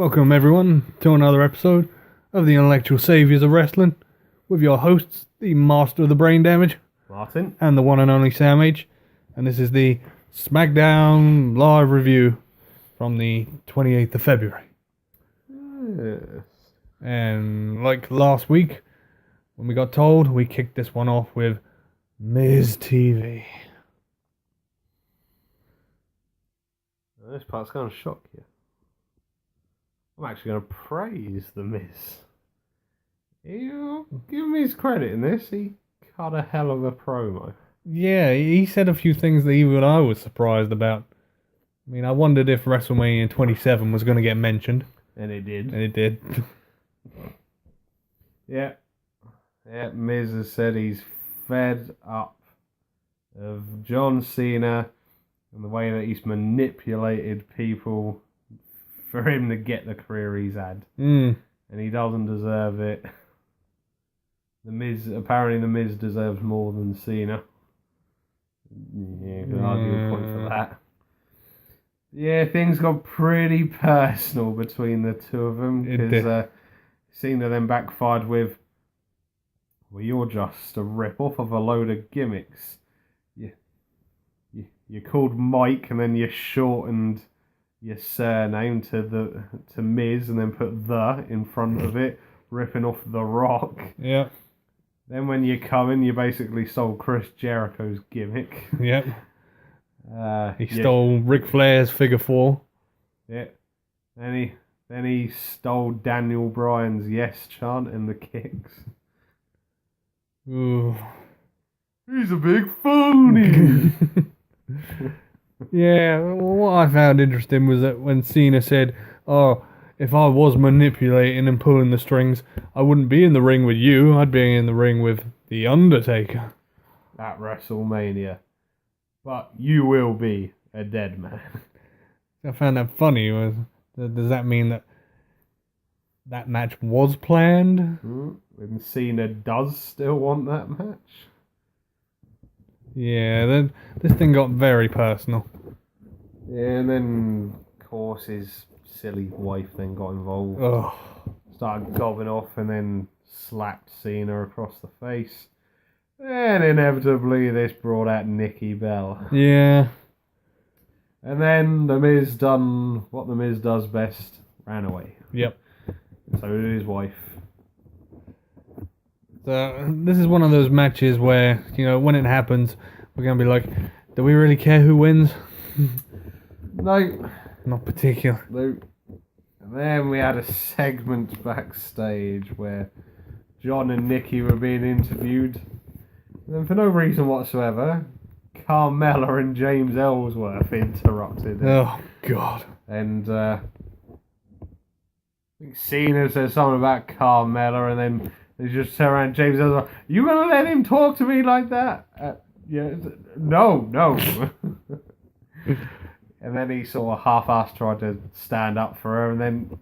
Welcome everyone to another episode of the Intellectual Saviors of Wrestling with your hosts, the Master of the Brain Damage, Martin, and the one and only Sam H. And this is the Smackdown live review from the 28th of February. Yes. And like last week, when we got told, we kicked this one off with Miz TV. This part's going to shock you. I'm actually going to praise the Miz. You give him his credit in this. He cut a hell of a promo. Yeah, he said a few things that even I was surprised about. I mean, I wondered if WrestleMania 27 was going to get mentioned. And it did. And it did. Yeah, Miz has said he's fed up of John Cena and the way that he's manipulated people for him to get the career he's had. And he doesn't deserve it. Apparently the Miz deserves more than Cena. Yeah, you can argue a point for that. Yeah, things got pretty personal between the two of them because Cena then backfired with, well, you're just a rip-off of a load of gimmicks. You called Mike and then you shortened your surname to Miz and then put the in front of it, ripping off The Rock. Yeah. Then when you come in, you basically stole Chris Jericho's gimmick. Yep. He stole Ric Flair's figure 4. Yeah. Then he stole Daniel Bryan's yes chant and the kicks. Ooh. He's a big phony. Yeah, what I found interesting was that when Cena said, "Oh, if I was manipulating and pulling the strings, I wouldn't be in the ring with you. I'd be in the ring with The Undertaker." At WrestleMania. But you will be a dead man. I found that funny. Does that mean that match was planned? And Cena does still want that match. Yeah, this thing got very personal. Yeah, and then, of course, his silly wife then got involved. Oh. Started gobbing off and then slapped Cena across the face. And inevitably, this brought out Nikki Bella. Yeah. And then The Miz done what The Miz does best, ran away. Yep. So did his wife. So, this is one of those matches where, when it happens, we're going to be like, do we really care who wins? No. Not particular. No. And then we had a segment backstage where John and Nikki were being interviewed. And then for no reason whatsoever, Carmella and James Ellsworth interrupted. Oh, God. And I think Cena said something about Carmella, and then they just turn around. James Ellsworth, you gonna let him talk to me like that? Yeah, no. And then he sort of half-assed tried to stand up for her, and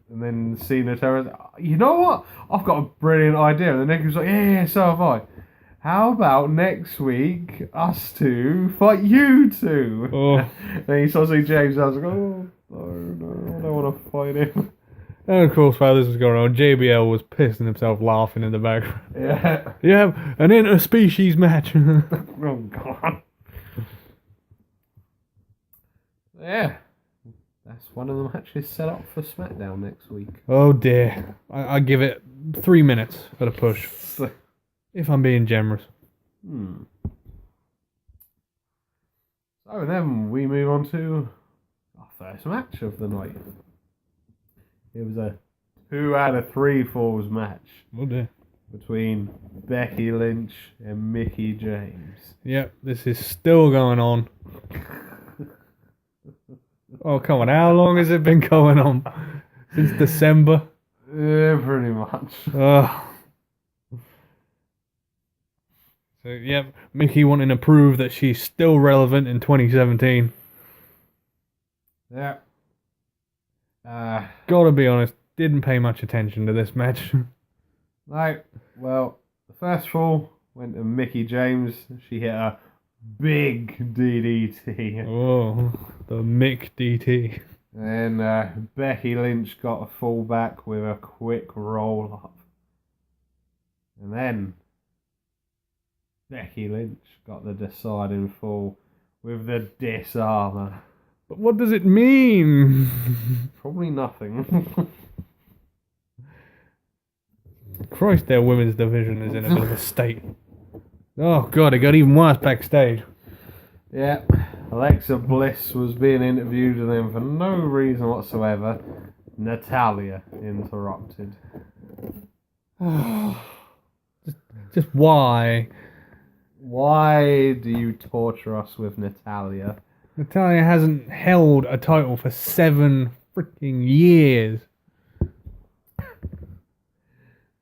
then Cena turned around, you know what? I've got a brilliant idea. And then Nick was like, yeah, so have I. How about next week, us two fight you two? Oh. And he saw James, I was like, no, I don't want to fight him. And of course, while this was going on, JBL was pissing himself laughing in the background. Yeah. Yeah, an interspecies match. Oh, God. Yeah. That's one of the matches set up for Smackdown next week. Oh, dear. I give it 3 minutes at a push. If I'm being generous. So then we move on to our first match of the night. It was a 2 out of 3 falls match. Oh dear. Between Becky Lynch and Mickie James. Yep, this is still going on. Oh, come on. How long has it been going on? Since December? Yeah, pretty much. So, yep, Mickie wanting to prove that she's still relevant in 2017. Yeah. Gotta be honest, didn't pay much attention to this match. No, well, the first fall went to Mickie James. She hit a big DDT. Oh, the Mick DT. And then Becky Lynch got a fall back with a quick roll up. And then Becky Lynch got the deciding fall with the disarmer. But what does it mean? Probably nothing. Christ, their women's division is in a bit of a state. Oh god, it got even worse backstage. Yeah, Alexa Bliss was being interviewed and then for no reason whatsoever, Natalia interrupted. Just why? Why do you torture us with Natalia? Natalia hasn't held a title for 7 freaking years.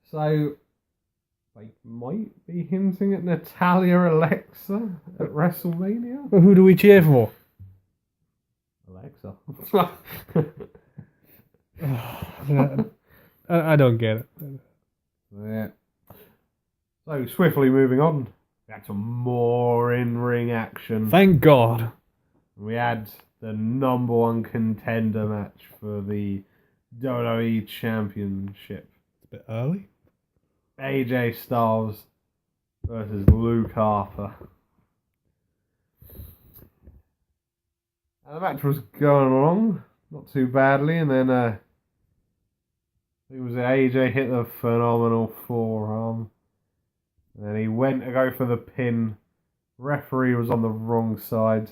So, they might be hinting at Natalia Alexa at WrestleMania? Well, who do we cheer for? Alexa. I don't get it. Yeah. So, swiftly moving on. Back to more in-ring action. Thank God. We had the number 1 contender match for the WWE Championship. It's a bit early. AJ Styles versus Luke Harper. And the match was going along, not too badly, and then it was AJ hit the phenomenal forearm. And then he went to go for the pin. Referee was on the wrong side.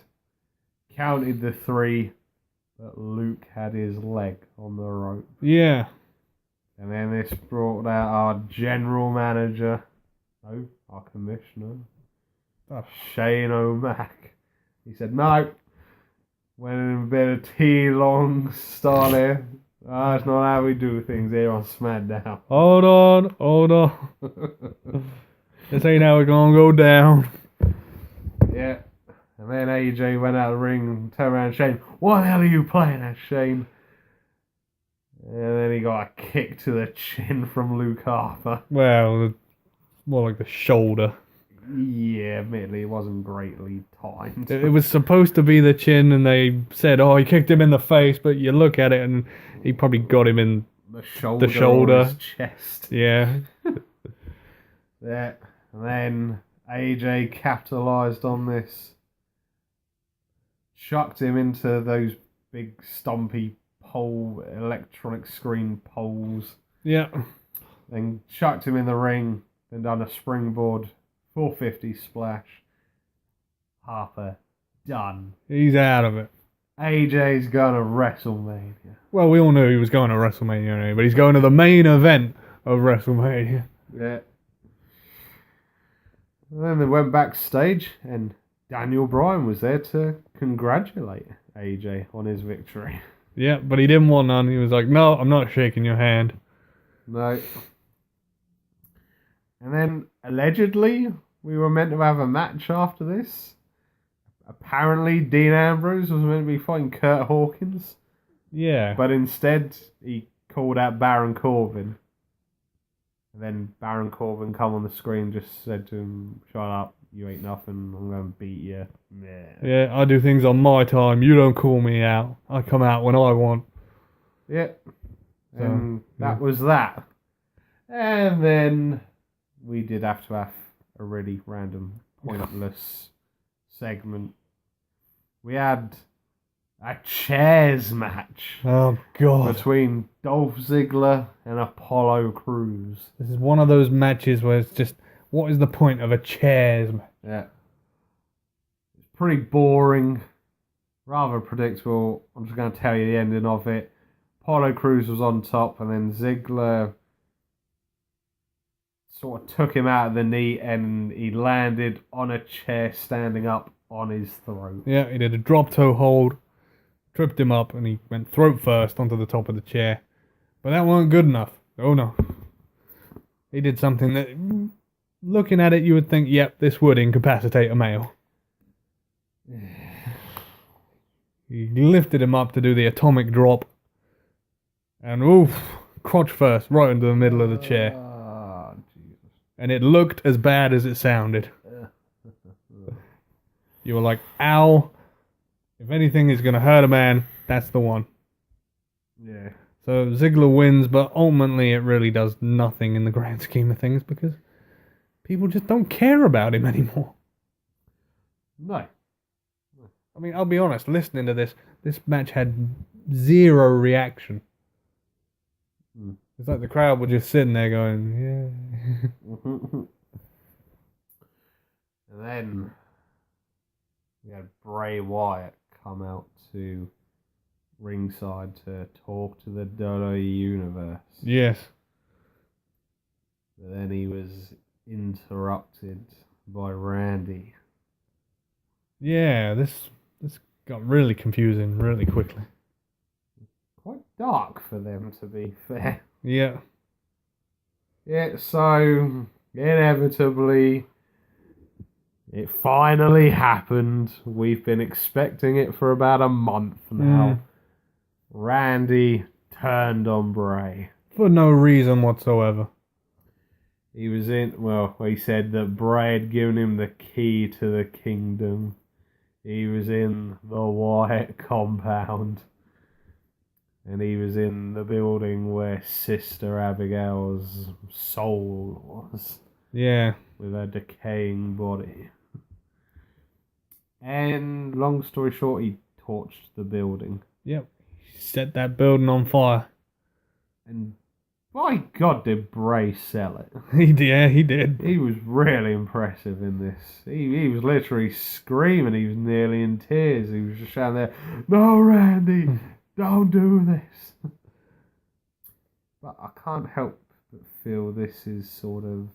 Counted the 3, but Luke had his leg on the rope. Yeah. And then this brought out our general manager, our commissioner, Shane O'Mac. He said, no, went in a bit of T-long style here. That's not how we do things here on Smackdown. Hold on. This ain't how it's gonna go down. Yeah. And then AJ went out of the ring and turned around and Shane, what the hell are you playing at, Shane? And then he got a kick to the chin from Luke Harper. Well, more like the shoulder. Yeah, admittedly, it wasn't greatly timed. It was supposed to be the chin, and they said, oh, he kicked him in the face, but you look at it, and he probably got him in the shoulder. Or his chest. Yeah. Yeah. And then AJ capitalised on this. Chucked him into those big stumpy pole, electronic screen poles. Yeah. Then chucked him in the ring. Then done a springboard 450 splash. Harper done. He's out of it. AJ's going to WrestleMania. Well, we all knew he was going to WrestleMania, but he's going to the main event of WrestleMania. Yeah. And then they went backstage, and Daniel Bryan was there to congratulate AJ on his victory. Yeah, but he didn't want none. He was like, no, I'm not shaking your hand. No. And then, allegedly, we were meant to have a match after this. Apparently, Dean Ambrose was meant to be fighting Kurt Hawkins. Yeah. But instead, he called out Baron Corbin. And then Baron Corbin come on the screen and just said to him, shut up, you ain't nothing, I'm going to beat you. Yeah, I do things on my time, you don't call me out. I come out when I want. Yeah. And that was that. And then we did have to have a really random, pointless segment. We had a chairs match. Oh, God. Between Dolph Ziggler and Apollo Crews. This is one of those matches where it's just, what is the point of a chairs match? Yeah. It's pretty boring. Rather predictable. I'm just going to tell you the ending of it. Apollo Crews was on top, and then Ziggler sort of took him out of the knee, and he landed on a chair standing up on his throat. Yeah, he did a drop toe hold, tripped him up, and he went throat first onto the top of the chair. But that wasn't good enough. Oh no. He did something that, looking at it, you would think, yep, this would incapacitate a male. He lifted him up to do the atomic drop, and oof, crotch first, right into the middle of the chair. Jesus. And it looked as bad as it sounded. You were like, ow. If anything is going to hurt a man, that's the one. Yeah. So Ziggler wins, but ultimately it really does nothing in the grand scheme of things because people just don't care about him anymore. No. I mean, I'll be honest, listening to this match had zero reaction. Mm. It's like the crowd were just sitting there going, yeah. And then we had Bray Wyatt come out to ringside to talk to the WWE Universe. Yes. But then he was interrupted by Randy. Yeah, this got really confusing really quickly. Quite dark for them, to be fair. Yeah. Yeah, so inevitably, it finally happened. We've been expecting it for about a month now. Randy turned on Bray. For no reason whatsoever. He said that Bray had given him the key to the kingdom. He was in the Wyatt compound. And he was in the building where Sister Abigail's soul was. Yeah. With her decaying body. And long story short, he torched the building. Yep. He set that building on fire. And by God, did Bray sell it. He did. He was really impressive in this. He was literally screaming. He was nearly in tears. He was just shouting there, "No, Randy, don't do this." But I can't help but feel this is sort of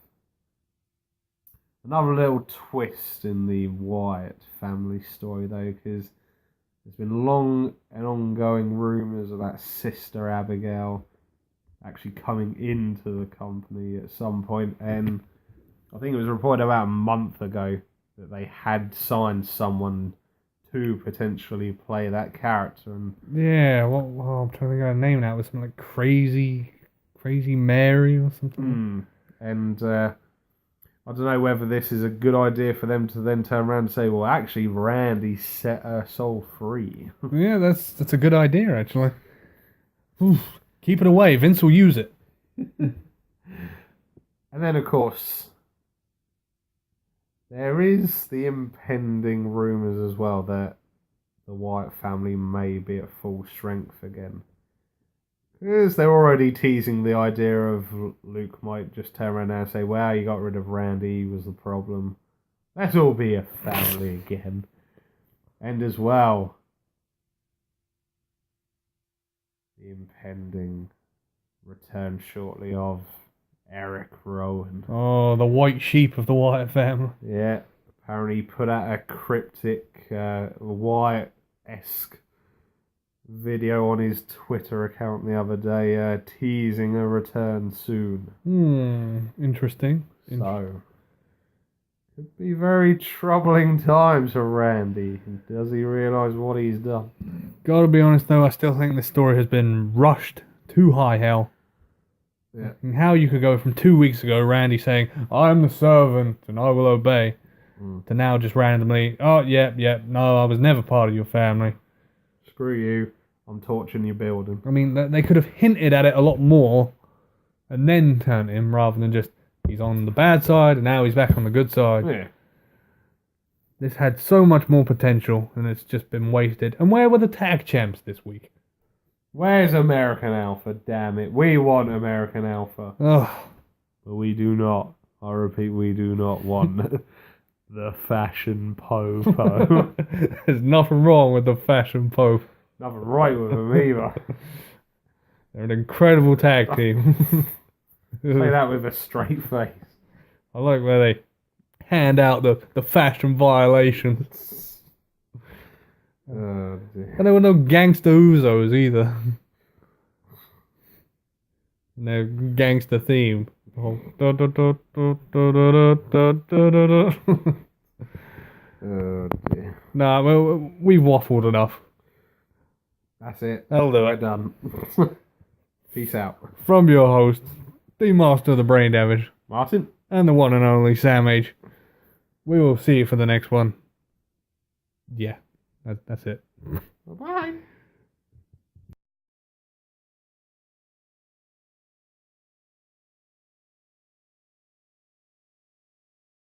another little twist in the Wyatt family story, though, because there's been long and ongoing rumours about Sister Abigail actually coming into the company at some point, and I think it was reported about a month ago that they had signed someone to potentially play that character. And yeah, I'm trying to think of a name now. It was something like Crazy Mary or something. And I don't know whether this is a good idea for them to then turn around and say, well, actually, Randy set her soul free. Yeah, that's a good idea, actually. Oof. Keep it away. Vince will use it. And then, of course, there is the impending rumours as well that the Wyatt family may be at full strength again. Because they're already teasing the idea of Luke might just turn around now and say, well, you got rid of Randy, he was the problem. Let's all be a family again. And as well, the impending return shortly of Eric Rowan. Oh, the white sheep of the Wyatt family. Yeah, apparently he put out a cryptic Wyatt-esque video on his Twitter account the other day, teasing a return soon. Interesting. So, could be very troubling times for Randy. Does he realise what he's done? Gotta be honest though, I still think this story has been rushed to high hell. Yeah. And how you could go from 2 weeks ago, Randy saying, "I'm the servant and I will obey," to now just randomly, "Oh, yep, no, I was never part of your family. Screw you, I'm torching your building." I mean, they could have hinted at it a lot more and then turned him rather than just, he's on the bad side and now he's back on the good side. Yeah. This had so much more potential and it's just been wasted. And where were the tag champs this week? Where's American Alpha? Damn it. We want American Alpha. Ugh. But we do not. I repeat, we do not want the Fashion Po-Po. There's nothing wrong with the Fashion Pope. Nothing right with them either. They're an incredible tag team. Say that with a straight face. I like where they hand out the fashion violations. Oh, dear. And there were no gangster Uzos either. No gangster theme. Oh. Oh, dear. Nah, well, we've waffled enough. That's it. That'll do We're it. done. Peace out. From your host, the master of the brain damage, Martin? and the one and only Sam H. We will see you for the next one. Yeah, that's it. Bye-bye.